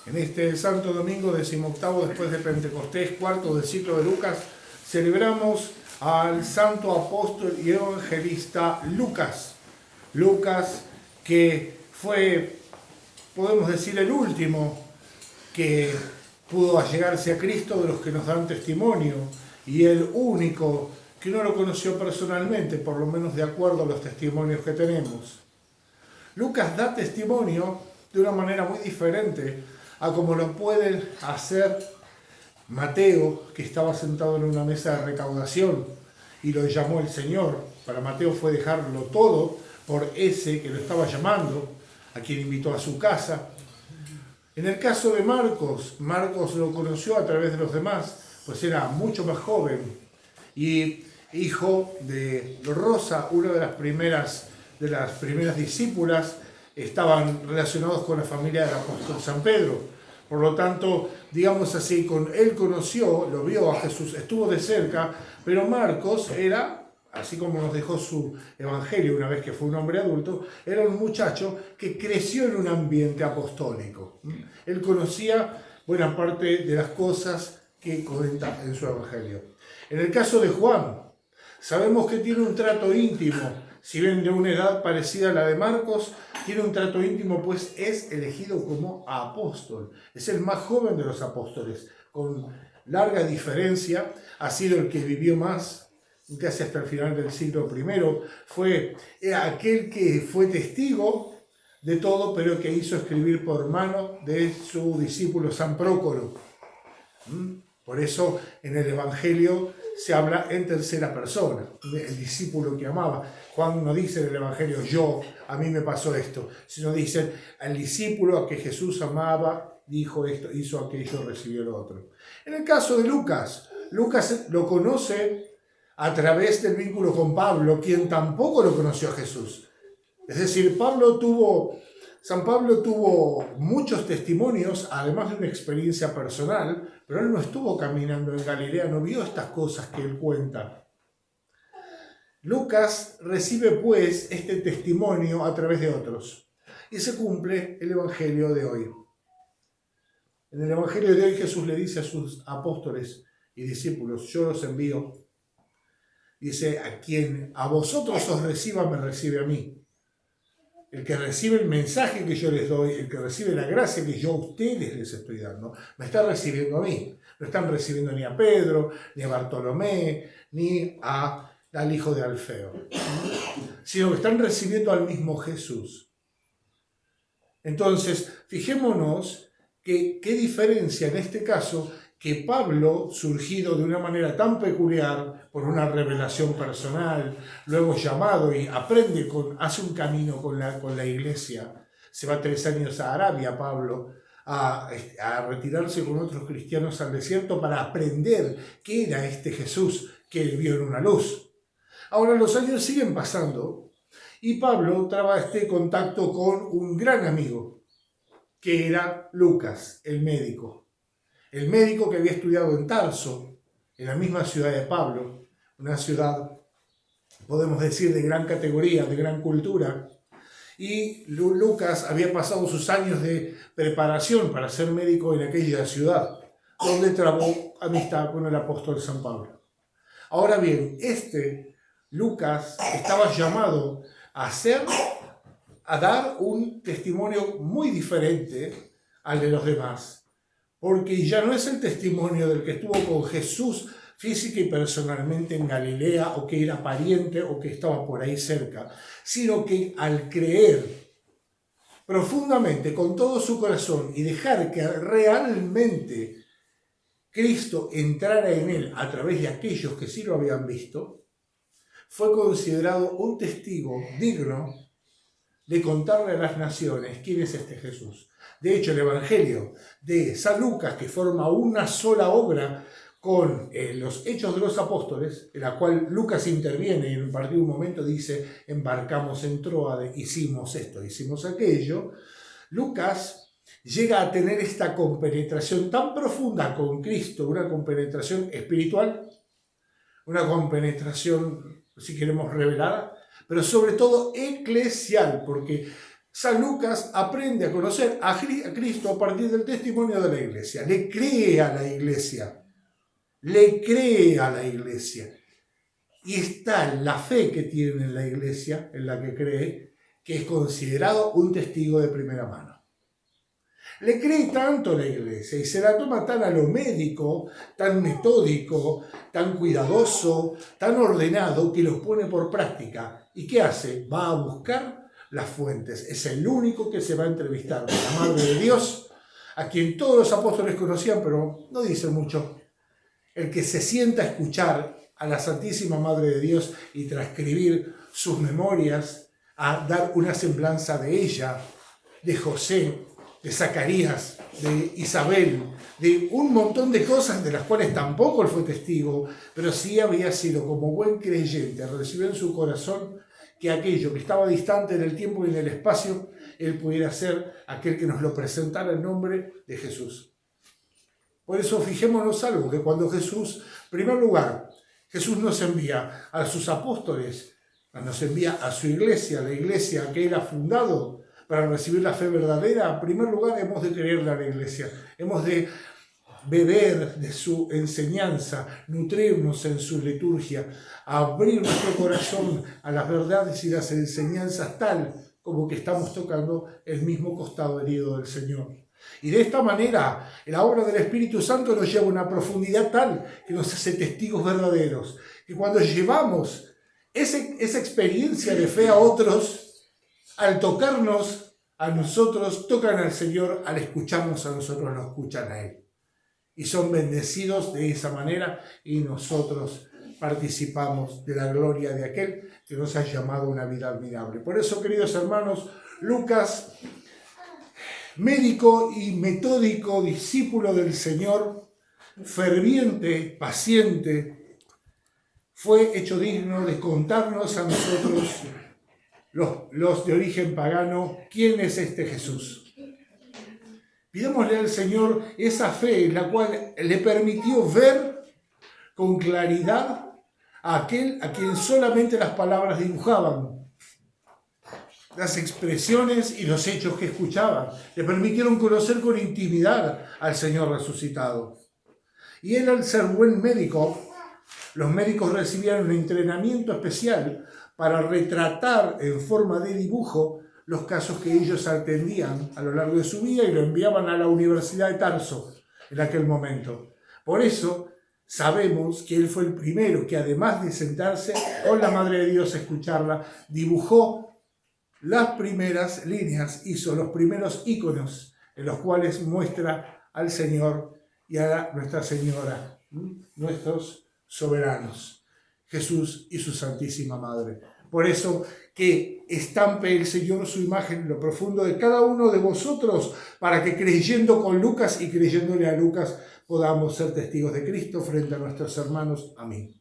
En este Santo Domingo 18º después de Pentecostés, cuarto del ciclo de Lucas, celebramos al santo apóstol y evangelista Lucas. Lucas, que fue, podemos decir, el último que pudo allegarse a Cristo de los que nos dan testimonio, y el único que no lo conoció personalmente, por lo menos de acuerdo a los testimonios que tenemos. Lucas da testimonio de una manera muy diferente a como lo puede hacer Mateo, que estaba sentado en una mesa de recaudación y lo llamó el Señor. Para Mateo fue dejarlo todo por ese que lo estaba llamando, a quien invitó a su casa. En el caso de Marcos, Marcos lo conoció a través de los demás, pues era mucho más joven y hijo de Rosa, una de las primeras discípulas. Estaban relacionados con la familia del apóstol San Pedro. Por lo tanto, digamos así, él conoció, lo vio a Jesús, estuvo de cerca, pero Marcos era, así como nos dejó su evangelio una vez que fue un hombre adulto, era un muchacho que creció en un ambiente apostólico. Él conocía buena parte de las cosas que cuenta en su evangelio. En el caso de Juan, sabemos que tiene un trato íntimo, si bien de una edad parecida a la de Marcos, tiene un trato íntimo, pues es elegido como apóstol. Es el más joven de los apóstoles, con larga diferencia. Ha sido el que vivió más, casi hasta el final del siglo I. Fue aquel que fue testigo de todo, pero que hizo escribir por mano de su discípulo San Prócoro. Por eso en el Evangelio se habla en tercera persona, el discípulo que amaba. Juan no dice en el Evangelio, a mí me pasó esto, sino dice, al discípulo a que Jesús amaba, dijo esto, hizo aquello, recibió lo otro. En el caso de Lucas, Lucas lo conoce a través del vínculo con Pablo, quien tampoco lo conoció a Jesús. Es decir, San Pablo tuvo muchos testimonios, además de una experiencia personal, pero él no estuvo caminando en Galilea, no vio estas cosas que él cuenta. Lucas recibe pues este testimonio a través de otros y se cumple el Evangelio de hoy. En el Evangelio de hoy Jesús le dice a sus apóstoles y discípulos, yo los envío. Dice, a quien a vosotros os reciba, me recibe a mí. El que recibe el mensaje que yo les doy, el que recibe la gracia que yo a ustedes les estoy dando, me está recibiendo a mí. No están recibiendo ni a Pedro, ni a Bartolomé, ni al hijo de Alfeo, sino que están recibiendo al mismo Jesús. Entonces, fijémonos que qué diferencia en este caso que Pablo, surgido de una manera tan peculiar por una revelación personal, luego llamado y hace un camino con la iglesia, se va 3 años a Arabia, Pablo, a retirarse con otros cristianos al desierto para aprender qué era este Jesús que él vio en una luz. Ahora los años siguen pasando y Pablo traba este contacto con un gran amigo, que era Lucas, el médico. El médico que había estudiado en Tarso, en la misma ciudad de Pablo, una ciudad, podemos decir, de gran categoría, de gran cultura. Y Lucas había pasado sus años de preparación para ser médico en aquella ciudad, donde trabó amistad con el apóstol San Pablo. Ahora bien, Lucas estaba llamado a dar un testimonio muy diferente al de los demás. Porque ya no es el testimonio del que estuvo con Jesús física y personalmente en Galilea, o que era pariente, o que estaba por ahí cerca, sino que al creer profundamente, con todo su corazón, y dejar que realmente Cristo entrara en él a través de aquellos que sí lo habían visto, fue considerado un testigo digno de contarle a las naciones quién es este Jesús. De hecho, el Evangelio de San Lucas, que forma una sola obra con los Hechos de los Apóstoles, en la cual Lucas interviene y en un momento dice, embarcamos en Tróade, hicimos esto, hicimos aquello, Lucas llega a tener esta compenetración tan profunda con Cristo, una compenetración espiritual, una compenetración, si queremos, revelada, pero sobre todo eclesial, porque San Lucas aprende a conocer a Cristo a partir del testimonio de la iglesia. Le cree a la iglesia. Le cree a la iglesia. Y está en la fe que tiene en la iglesia, en la que cree, que es considerado un testigo de primera mano. Le cree tanto a la iglesia y se la toma tan a lo médico, tan metódico, tan cuidadoso, tan ordenado, que los pone por práctica. ¿Y qué hace? Va a buscar las fuentes. Es el único que se va a entrevistar con la Madre de Dios, a quien todos los apóstoles conocían, pero no dice mucho. El que se sienta a escuchar a la Santísima Madre de Dios y transcribir sus memorias, a dar una semblanza de ella, de José, de Zacarías, de Isabel, de un montón de cosas de las cuales tampoco él fue testigo, pero sí había sido como buen creyente, recibió en su corazón que aquello que estaba distante en el tiempo y en el espacio, él pudiera ser aquel que nos lo presentara en nombre de Jesús. Por eso fijémonos algo, que cuando Jesús, en primer lugar, Jesús nos envía a sus apóstoles, nos envía a su iglesia, la iglesia que él ha fundado para recibir la fe verdadera. En primer lugar, hemos de creerle a la iglesia, hemos de beber de su enseñanza, nutrirnos en su liturgia, abrir nuestro corazón a las verdades y las enseñanzas tal como que estamos tocando el mismo costado herido del Señor. Y de esta manera, la obra del Espíritu Santo nos lleva a una profundidad tal que nos hace testigos verdaderos, que cuando llevamos esa experiencia de fe a otros, al tocarnos a nosotros, tocan al Señor, al escucharnos a nosotros, lo escuchan a Él. Y son bendecidos de esa manera y nosotros participamos de la gloria de aquel que nos ha llamado a una vida admirable. Por eso, queridos hermanos, Lucas, médico y metódico discípulo del Señor, ferviente, paciente, fue hecho digno de contarnos a nosotros, los de origen pagano, quién es este Jesús. Pidámosle al Señor esa fe, la cual le permitió ver con claridad a aquel a quien solamente las palabras dibujaban. Las expresiones y los hechos que escuchaban le permitieron conocer con intimidad al Señor resucitado. Y él, al ser buen médico, los médicos recibían un entrenamiento especial para retratar en forma de dibujo los casos que ellos atendían a lo largo de su vida y lo enviaban a la Universidad de Tarso en aquel momento. Por eso sabemos que él fue el primero que, además de sentarse con la Madre de Dios a escucharla, dibujó las primeras líneas, hizo los primeros íconos en los cuales muestra al Señor y a Nuestra Señora, nuestros soberanos, Jesús y su Santísima Madre. Por eso que estampe el Señor su imagen en lo profundo de cada uno de vosotros, para que creyendo con Lucas y creyéndole a Lucas podamos ser testigos de Cristo frente a nuestros hermanos. Amén.